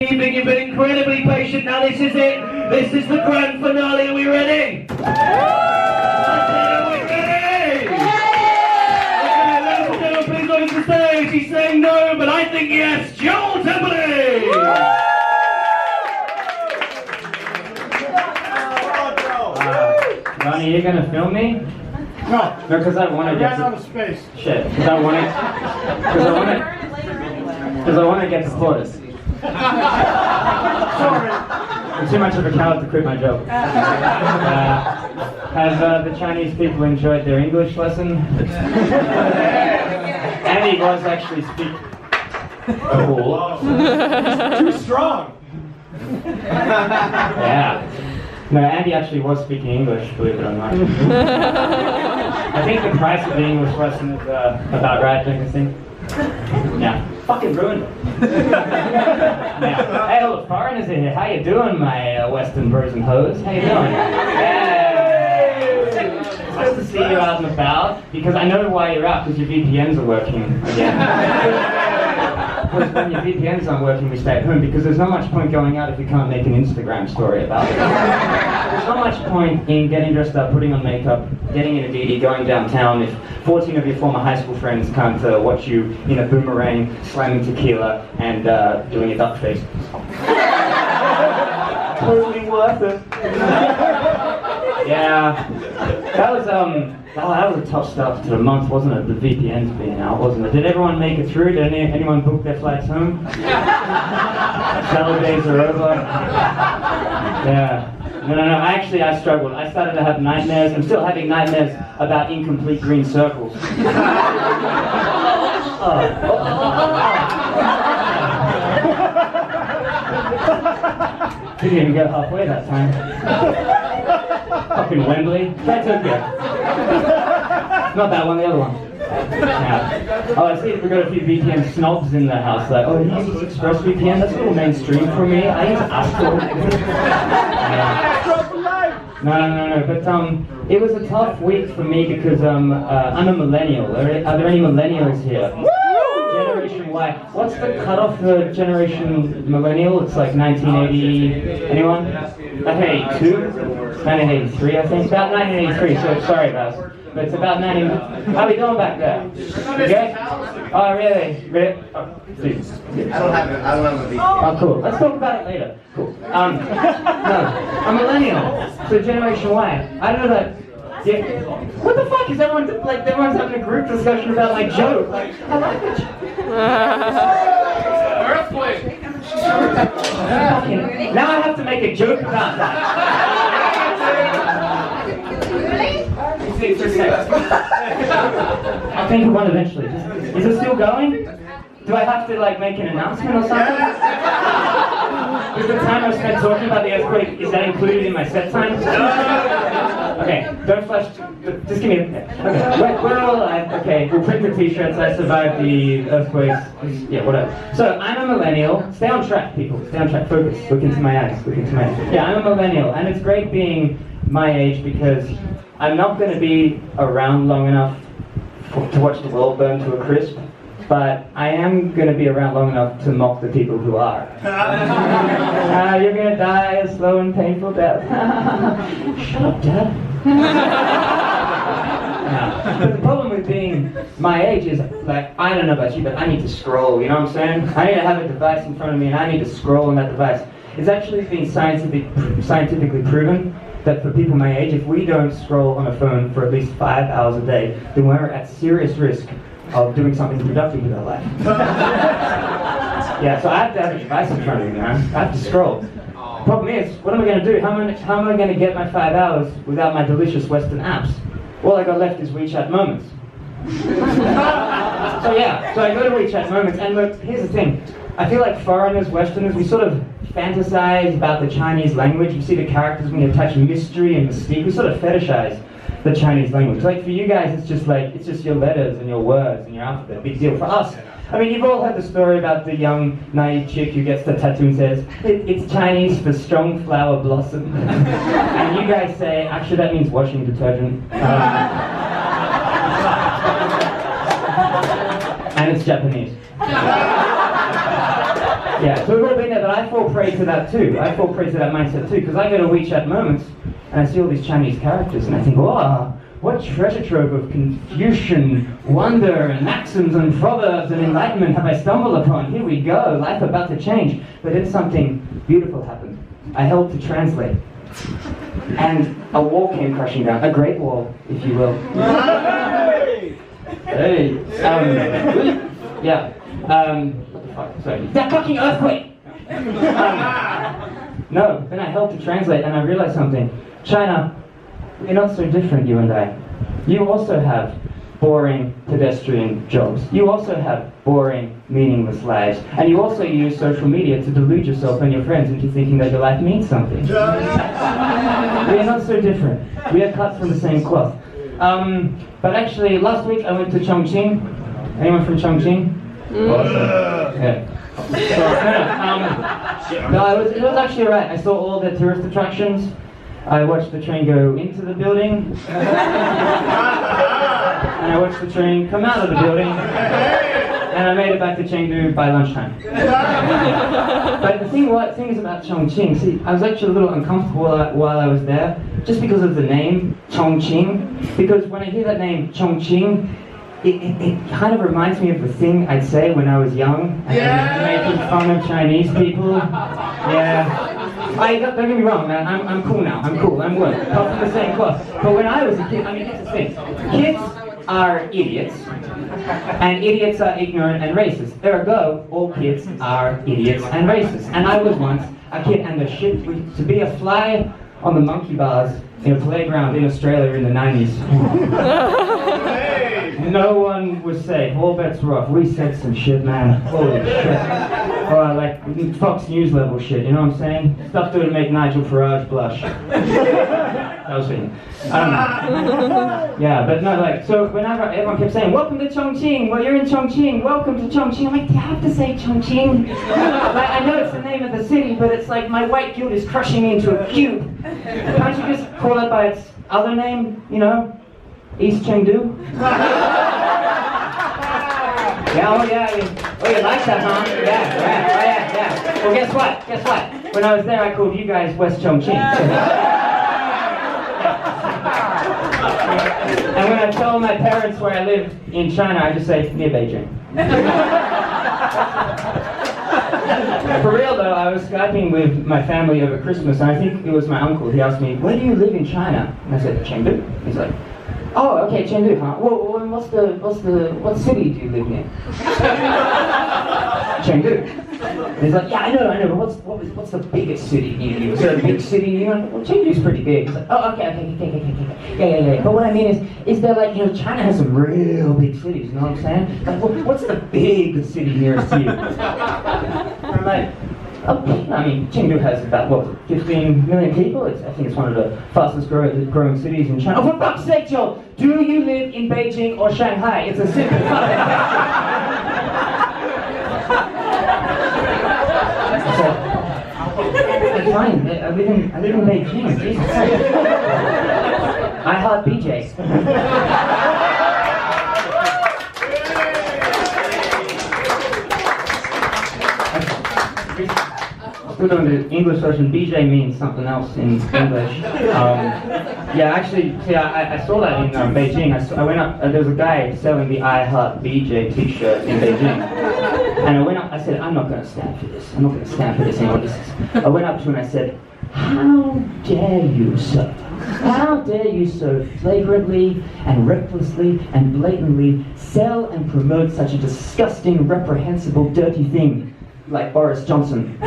Evening, you've been incredibly patient. Now this is it. This is the grand finale. Are we ready? I said, are we ready? Okay, ladies and gentlemen, please welcome to the stage. He's saying no, but I think yes. Joel Temple. Ronnie, are you gonna film me? No, because I want to get out of space. Shit, because I want to get supported. Sorry. I'm too much of a coward to quit my job. Have the Chinese people enjoyed their English lesson? Andy was actually speaking. Oh, Too strong. yeah. No, Andy actually was speaking English, believe it or not. I think the price of the English lesson is about right, don't you think? Yeah. Fucking ruined it. Yeah. Hey, all the foreigners in here. How you doing, my Western bros and hoes? How you doing? Hey! It's good to see you out and about, because I know why you're out, because your VPNs are working again. When your VPNs aren't working, we stay at home, because there's not much point going out if you can't make an Instagram story about it. There's not much point in getting dressed up, putting on makeup, getting in a DD, going downtown if 14 of your former high school friends can't watch you in a boomerang, slamming tequila, and doing a duck face. Totally worth it. Yeah, that was a tough start to the month, wasn't it? The VPNs being out, wasn't it? Did everyone make it through? Did anyone book their flights home? Salad days are over. Yeah. No. Actually, I struggled. I started to have nightmares. I'm still having nightmares about incomplete green circles. Didn't even get halfway that time. Fucking Wembley. Try Tokyo. Not that one, the other one. Yeah. Oh, I see we got a few VPN snobs in the house. Like, oh, you use ExpressVPN? That's a little mainstream for me. I use Astro. No. But it was a tough week for me because I'm a millennial. Are there any millennials here? Generation Y. What's the cutoff for generation millennial? It's like 1980. Anyone? 1982? 1983, I think. About 1983. So sorry, guys. But it's about 90. How are we doing back there? Okay? Oh, really? Oh, please. I don't have a VPN. Oh, cool. Let's talk about it later. Cool. No, I'm a millennial. So Generation Y. I don't know that. Yeah. What the fuck is everyone like? Everyone's having a group discussion about my joke. Like, I like it. Earthquake. Now I have to make a joke about that. I'll think of one eventually. Is it still going? Do I have to like make an announcement or something? Is the time I've spent talking about the earthquake, is that included in my set time? Okay, don't flash, just give me a minute. Okay, we're all alive. Okay, we'll print the t-shirts, I survived the earthquakes. Yeah, whatever. So, I'm a millennial. Stay on track, people. Stay on track. Focus. Look into my eyes. Look into my eyes. Yeah, I'm a millennial, and it's great being my age because I'm not going to be around long enough to watch the world burn to a crisp, but I am going to be around long enough to mock the people who are. You're going to die a slow and painful death. Shut up, Dad. But the problem with being my age is, like, I don't know about you, but I need to scroll, you know what I'm saying? I need to have a device in front of me and I need to scroll on that device. It's actually been scientifically proven that for people my age, if we don't scroll on a phone for at least 5 hours a day, then we're at serious risk of doing something productive with our life. Yeah, so I have to have a device in front of me, man. I have to scroll. The problem is, what am I going to do? How am I going to get my 5 hours without my delicious Western apps? All I got left is WeChat Moments. So I go to WeChat Moments, and look, here's the thing. I feel like foreigners, Westerners, we sort of fantasize about the Chinese language. You see the characters, when you attach mystery and mystique, we sort of fetishize the Chinese language. Like for you guys, it's just your letters and your words and your alphabet. Big deal. For us, I mean, you've all heard the story about the young, naive chick who gets the tattoo and says, it's Chinese for strong flower blossom. And you guys say, actually that means washing detergent. And it's Japanese. Yeah, so we've all been there, but I I fall prey to that too. I fall prey to that mindset too, because I go to WeChat moments and I see all these Chinese characters and I think, wow, what treasure trove of Confucian wonder and maxims and proverbs and enlightenment have I stumbled upon? Here we go, life about to change. But then something beautiful happened. I helped to translate. And a wall came crashing down, a great wall, if you will. Hey! Yeah. What the fuck? Sorry. That fucking earthquake! No, then I helped to translate and I realized something. China, we're not so different, you and I. You also have boring pedestrian jobs. You also have boring, meaningless lives. And you also use social media to delude yourself and your friends into thinking that your life means something. We are not so different. We are cut from the same cloth. But actually, last week I went to Chongqing. Anyone from Chongqing? Yeah. No, it was actually alright. I saw all the tourist attractions. I watched the train go into the building. And I watched the train come out of the building. And I made it back to Chengdu by lunchtime. But the thing is about Chongqing, see, I was actually a little uncomfortable while I was there, just because of the name, Chongqing. Because when I hear that name, Chongqing, it kind of reminds me of the thing I'd say when I was young, and making fun of Chinese people. Yeah. Don't get me wrong, man, I'm cool now, I'm cool, I'm good. Cut from the same cloth. But when I was a kid, I mean, here's the thing. Kids are idiots, and idiots are ignorant and racist. Ergo, all kids are idiots and racist. And I was once a kid, and the shit, to be a fly on the monkey bars in a playground in Australia in the 90s. No one was safe. All bets were off. We said some shit, man. Holy shit. Oh, like Fox News level shit, you know what I'm saying? Stuff that would make Nigel Farage blush. That was him. Yeah, but no, like, so whenever everyone kept saying, welcome to Chongqing, well, you're in Chongqing, welcome to Chongqing. I'm like, do you have to say Chongqing? Like, I know it's the name of the city, but it's like my white guilt is crushing me into a cube. Can't you just call it by its other name, you know? East Chengdu? Yeah, you like that, huh? Yeah. Well, guess what? When I was there, I called you guys West Chongqing. And when I tell my parents where I live in China, I just say, near Beijing. For real though, I was Skyping with my family over Christmas, and I think it was my uncle. He asked me, where do you live in China? And I said, Chengdu. He's like, oh, okay, Chengdu, huh? Well, what city do you live near? Chengdu. And he's like, yeah, I know, but what's the biggest city near you? Is there a big city near you? Well, Chengdu's pretty big. He's like, oh, okay. Yeah. But what I mean is there like, you know, China has some real big cities, you know what I'm saying? Like, well, what's the big city nearest to you? I'm like, I mean, Chengdu has about, 15 million people? I think it's one of the fastest growing cities in China. Oh, for fuck's sake, Joel! Do you live in Beijing or Shanghai? It's a simple It's fine, I live in Beijing, Jesus. I heart BJ. The English version, BJ means something else in English. Yeah, actually, see, I saw that in Beijing. I went up, there was a guy selling the I Heart BJ t-shirt in Beijing. And I went up, I said, I'm not going to stand for this. I'm not going to stand for this anymore. I went up to him and I said, how dare you, sir? How dare you so flagrantly and recklessly and blatantly sell and promote such a disgusting, reprehensible, dirty thing like Boris Johnson?